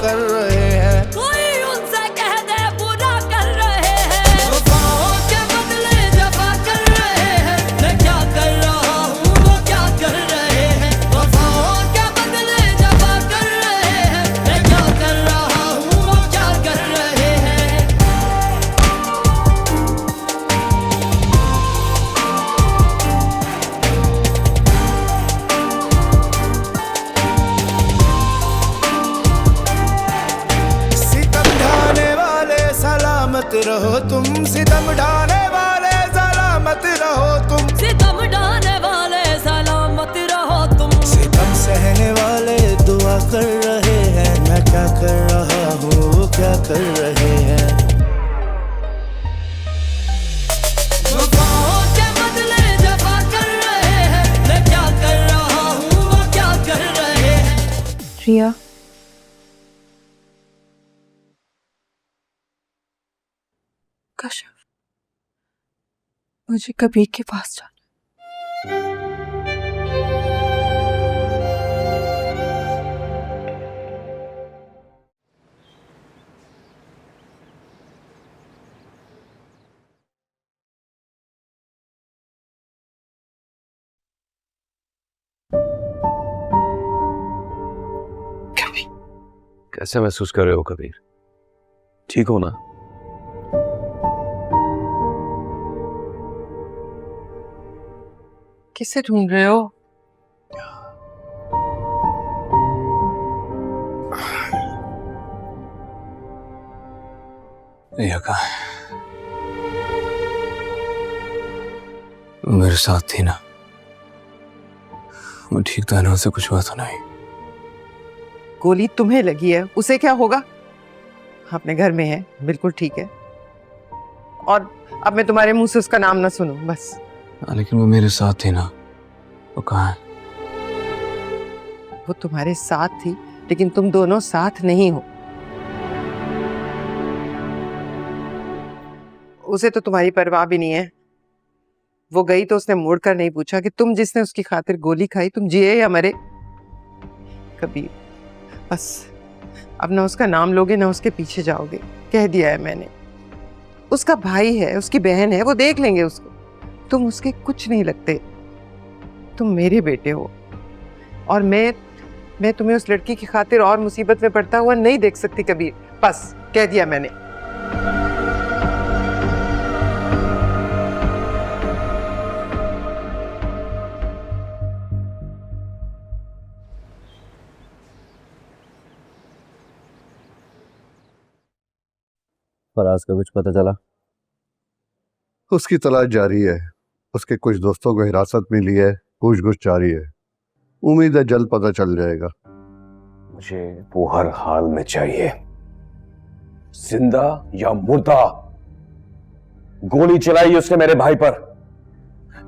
कर रहे हैं। कोई उनसे कह दे बुरा कर रहे हैं, वफाओं के बदले जफा कर रहे हैं। मैं क्या कर रहा हूँ वो क्या कर रहे हैं, वफाओं के बदले जफा कर रहे हैं। मैं क्या कर रहा हूँ वो क्या कर रहे हैं। सितम ढाने वाले सलामत रहो तुम, सितम ढाने वाले सलामत रहो तुम, सितम ढाने वाले सलामत रहो तुम, सितम सहने वाले दुआ कर रहे हैं। मैं क्या कर रहा हूँ वो क्या कर रहे हैं। वफाओं के बदले जफा कर रहे हैं। मैं क्या कर रहा हूँ वो क्या कर रहे हैं। रिया, कश्यप, मुझे कबीर के पास जाना। कैसे महसूस कर रहे हो कबीर? ठीक हो ना? किसे ढूंढ रहे हो? रिया का मेरे साथ थी ना, वो ठीक था ना, उसे कुछ हुआ तो नहीं? गोली तुम्हें लगी है, उसे क्या होगा? अपने घर में है, बिल्कुल ठीक है। और अब मैं तुम्हारे मुंह से उसका नाम ना सुनूं, बस। लेकिन वो मेरे साथ थी ना, वो कहाँ है? वो तुम्हारे साथ थी, लेकिन तुम दोनों साथ नहीं हो। उसे तो तुम्हारी परवाह भी नहीं है। वो गई तो उसने मुड़कर नहीं पूछा कि तुम जिसने उसकी खातिर गोली खाई, तुम जिए या मरे। कबीर, बस अब ना उसका नाम लोगे ना उसके पीछे जाओगे। कह दिया है मैंने। उसका भाई है, उसकी बहन है, वो देख लेंगे उसको। तुम उसके कुछ नहीं लगते। तुम मेरे बेटे हो, और मैं तुम्हें उस लड़की की खातिर और मुसीबत में पड़ता हुआ नहीं देख सकती कबीर। बस कह दिया मैंने। फराज का कुछ पता चला? उसकी तलाश जारी है। उसके कुछ दोस्तों को हिरासत में लिए पूछगछ जारी है। उम्मीद है जल्द पता चल जाएगा। मुझे वो हर हाल में चाहिए, जिंदा या मुर्दा। गोली चलाई उसने मेरे भाई पर,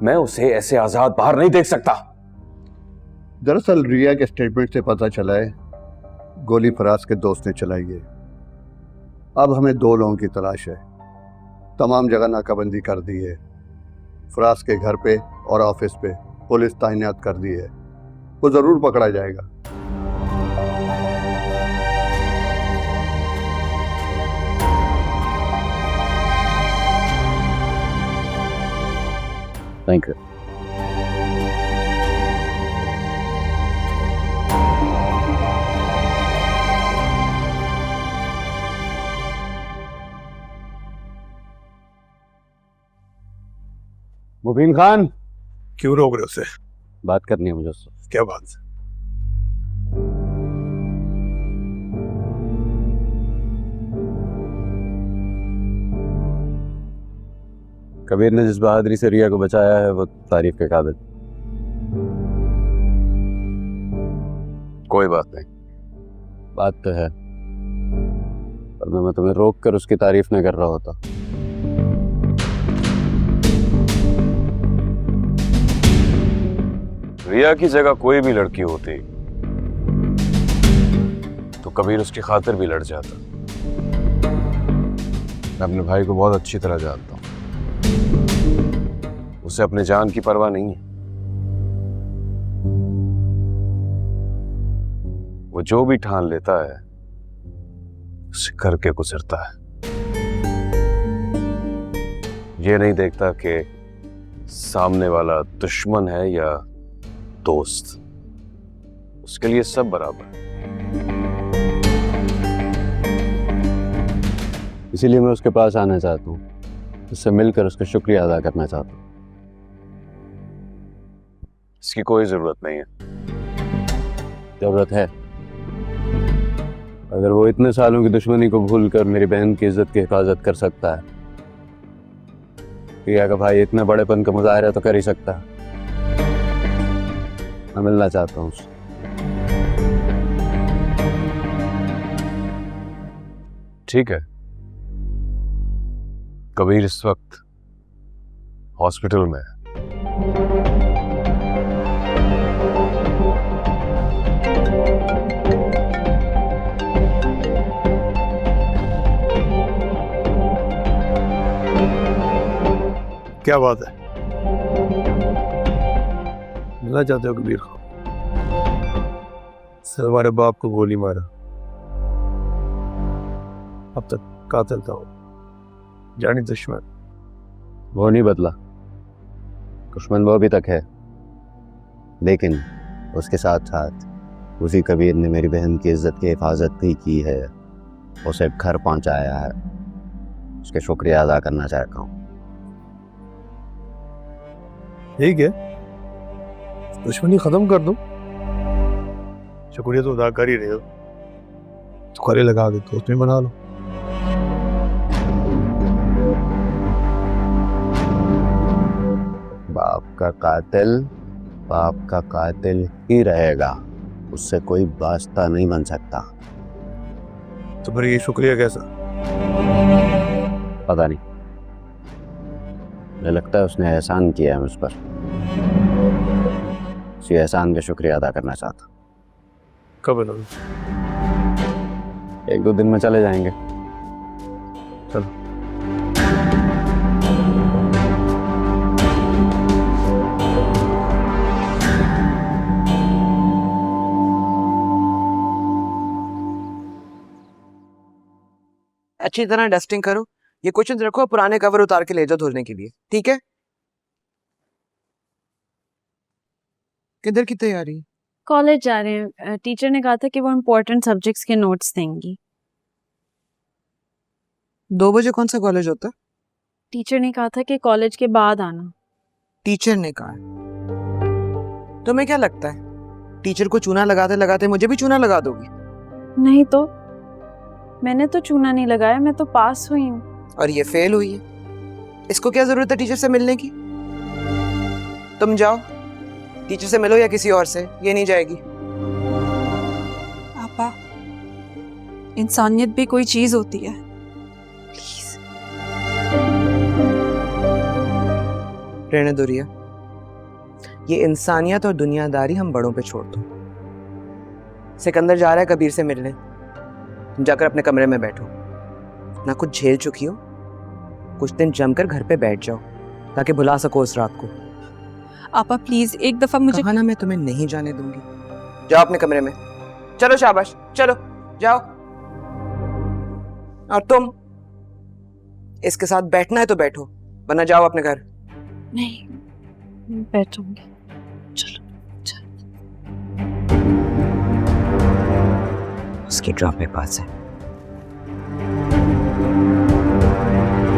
मैं उसे ऐसे आजाद बाहर नहीं देख सकता। दरअसल रिया के स्टेटमेंट से पता चला है गोली फराज के दोस्त ने चलाई है। अब हमें 2 लोगों की तलाश है। तमाम जगह नाकाबंदी कर दी है। फराज के घर पे और ऑफिस पे पुलिस तैनात कर दी है। वो जरूर पकड़ा जाएगा। Thank you. मुबीन खान, क्यों रोक रहे हो उसे? बात करनी है मुझे उससे। क्या बात? कबीर ने जिस बहादुरी से रिया को बचाया है वो तारीफ के काबिल। कोई बात नहीं, बात तो है, पर मैं तुम्हें रोक कर उसकी तारीफ नहीं कर रहा होता। रिया की जगह कोई भी लड़की होती तो कबीर उसकी खातिर भी लड़ जाता। मैं अपने भाई को बहुत अच्छी तरह जानता हूं, उसे अपने जान की परवाह नहीं है। वो जो भी ठान लेता है उसे करके गुजरता है। ये नहीं देखता कि सामने वाला दुश्मन है या दोस्त, उसके लिए सब बराबर है। इसीलिए मैं उसके पास आना चाहता हूँ, उससे मिलकर उसका शुक्रिया अदा करना चाहता हूँ। इसकी कोई जरूरत नहीं है। जरूरत है। अगर वो इतने सालों की दुश्मनी को भूलकर मेरी बहन की इज्जत की हिफाजत कर सकता है, प्रिया का भाई इतने बड़ेपन का मुजाहरा तो कर ही सकता है। मैं मिलना चाहता हूँ उससे। ठीक है। कबीर इस वक्त हॉस्पिटल में है। क्या बात है? मिलना चाहते हो कबीर खान? सर हमारे बाप को गोली मारा, अब तक कातिल था वो, जानी दुश्मन। वो नहीं बदला, दुश्मन वो अभी तक है, लेकिन उसके साथ साथ उसी कबीर ने मेरी बहन की इज्जत की हिफाजत भी की है, उसे घर पहुंचाया है। उसके शुक्रिया अदा करना चाहता हूँ। ठीक है, दुश्मनी खत्म कर दो, शुक्रिया तो अदा कर ही रहे हो, तो खरे लगा के दोस्त में बना लो। बाप का कातिल बाप का कातिल ही रहेगा, उससे कोई वास्ता नहीं बन सकता। तो फिर ये शुक्रिया कैसा? पता नहीं, मुझे लगता है उसने एहसान किया है मुझ पर, उसी एहसान का शुक्रिया अदा करना चाहता। कब बनो? 1-2 दिन में चले जाएंगे। चलो। अच्छी तरह डस्टिंग करो, ये क्वेश्चन रखो, पुराने कवर उतार के ले जाओ धोने के लिए, ठीक है? किधर की तैयारी? कॉलेज जा रहे हैं। टीचर ने कहा था कि वो इम्पोर्टेंट सब्जेक्ट्स के नोट्स देंगी। 2 बजे कौन सा कॉलेज होता है? टीचर ने कहा था कि कॉलेज के बाद आना। टीचर ने कहा? तुम्हें क्या लगता है टीचर को चूना लगाते लगाते मुझे भी चूना लगा दोगी? नहीं तो, मैंने तो चूना नहीं लगाया, मैं तो पास हुई हूँ। और ये फेल हुई है, इसको क्या जरूरत है टीचर से मिलने की? तुम जाओ, टीचर से मिलो या किसी और से, ये नहीं जाएगी। पापा, इंसानियत भी कोई चीज होती है। प्लीज रहने दो रिया, ये इंसानियत और दुनियादारी हम बड़ों पे छोड़ दो। सिकंदर जा रहा है कबीर से मिलने, तुम जाकर अपने कमरे में बैठो, ना कुछ झेल चुकी हो, कुछ दिन जमकर घर पे बैठ जाओ ताकि भुला सको उस रात को। आपा प्लीज एक दफा मुझे। कहा ना मैं तुम्हें नहीं जाने दूंगी। जाओ अपने कमरे में, चलो शाबाश, चलो जाओ। और तुम इसके साथ बैठना है तो बैठो, वरना जाओ अपने घर। नहीं, बैठूंगी। चलो उसकी ड्रॉप में पास है।